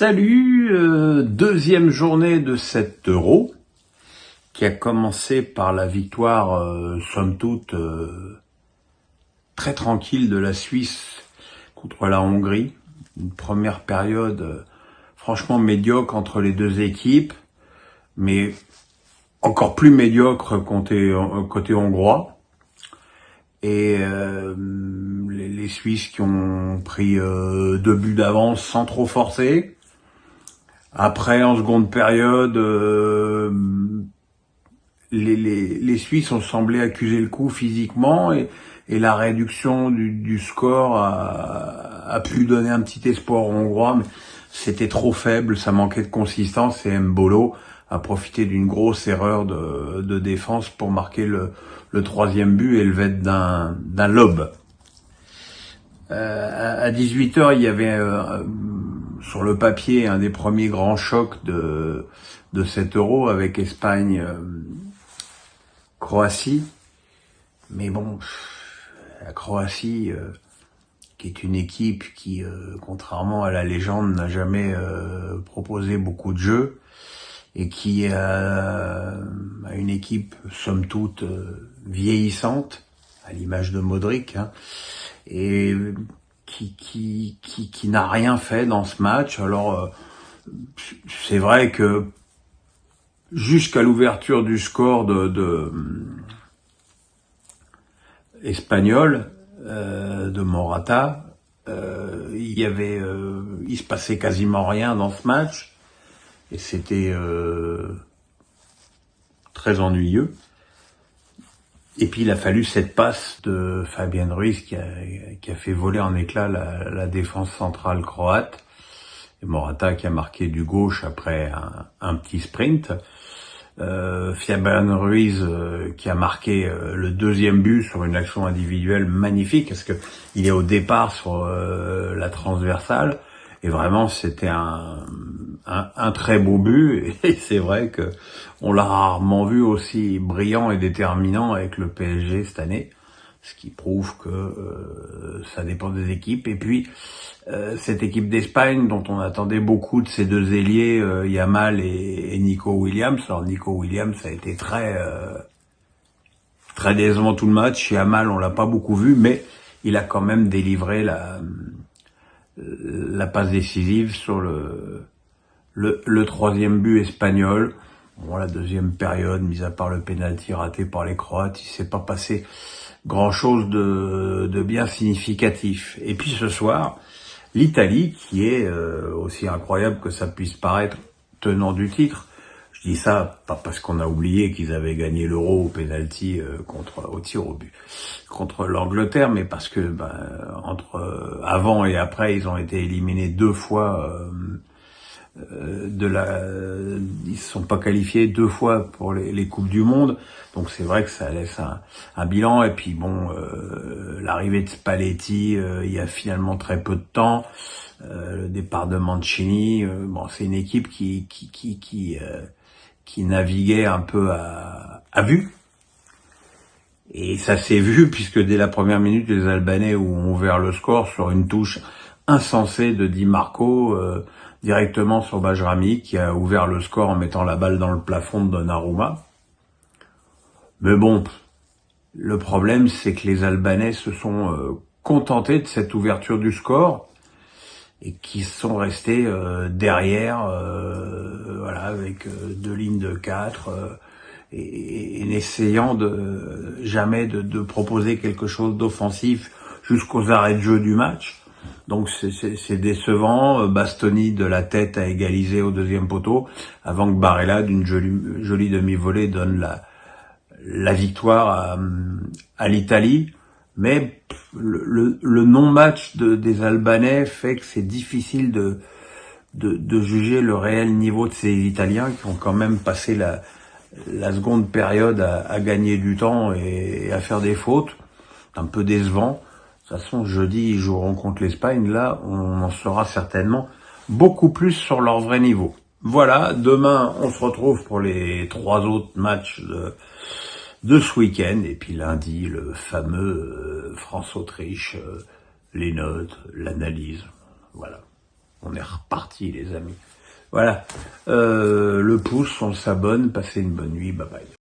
Salut, deuxième journée de cet Euro qui a commencé par la victoire, somme toute, très tranquille de la Suisse contre la Hongrie. Une première période franchement médiocre entre les deux équipes, mais encore plus médiocre côté hongrois. Et les Suisses qui ont pris 2 buts d'avance sans trop forcer. Après, en seconde période, les Suisses ont semblé accuser le coup physiquement et la réduction du score a pu donner un petit espoir aux Hongrois, mais c'était trop faible, ça manquait de consistance et Mbolo a profité d'une grosse erreur de défense pour marquer le troisième but et le vête d'un lob. À 18h, il y avait sur le papier un des premiers grands chocs de cet Euro avec Espagne-Croatie. Mais bon, la Croatie, qui est une équipe qui, contrairement à la légende, n'a jamais proposé beaucoup de jeux et qui a une équipe somme toute vieillissante, à l'image de Modric, hein, et qui n'a rien fait dans ce match. Alors c'est vrai que jusqu'à l'ouverture du score de espagnol de Morata, il se passait quasiment rien dans ce match et c'était très ennuyeux. Et puis il a fallu cette passe de Fabian Ruiz qui a fait voler en éclats la défense centrale croate. Et Morata qui a marqué du gauche après un petit sprint. Fabian Ruiz qui a marqué le deuxième but sur une action individuelle magnifique parce que il est au départ sur la transversale et vraiment c'était un très beau but et c'est vrai que on l'a rarement vu aussi brillant et déterminant avec le PSG cette année, ce qui prouve que ça dépend des équipes. Et puis cette équipe d'Espagne dont on attendait beaucoup de ces deux ailiers, Yamal et Nico Williams. Alors Nico Williams a été très décevant tout le match. Yamal on l'a pas beaucoup vu, mais il a quand même délivré la passe décisive sur le troisième but espagnol. Bon, la deuxième période, mis à part le pénalty raté par les Croates, il s'est pas passé grand-chose de bien significatif. Et puis ce soir, l'Italie, qui est aussi incroyable que ça puisse paraître, tenant du titre. Je dis ça pas parce qu'on a oublié qu'ils avaient gagné l'Euro au pénalty au tir au but contre l'Angleterre, mais parce que entre avant et après, ils ont été éliminés 2 fois. Ils se sont pas qualifiés 2 fois pour les coupes du monde, donc c'est vrai que ça laisse un bilan. Et puis bon, l'arrivée de Spalletti, il y a finalement très peu de temps, le départ de Mancini, bon c'est une équipe qui naviguait un peu à vue. Et ça s'est vu puisque dès la première minute, les Albanais ont ouvert le score sur une touche insensée de Di Marco, directement sur Bajrami, qui a ouvert le score en mettant la balle dans le plafond de Donnarumma. Mais bon, le problème, c'est que les Albanais se sont contentés de cette ouverture du score et qui sont restés derrière, voilà, avec 2 lignes de 4, et n'essayant jamais de proposer quelque chose d'offensif jusqu'aux arrêts de jeu du match. Donc c'est décevant. Bastoni de la tête a égalisé au deuxième poteau avant que Barella d'une jolie demi-volée donne la victoire à l'Italie. Mais le non-match des Albanais fait que c'est difficile de juger le réel niveau de ces Italiens qui ont quand même passé la seconde période à gagner du temps et à faire des fautes. Un peu décevant. De toute façon, jeudi, ils joueront contre l'Espagne. Là, on en saura certainement beaucoup plus sur leur vrai niveau. Voilà, demain, on se retrouve pour les 3 autres matchs de ce week-end. Et puis lundi, le fameux France-Autriche, les notes, l'analyse. Voilà. On est reparti, les amis. Voilà. Le pouce, on s'abonne. Passez une bonne nuit. Bye bye.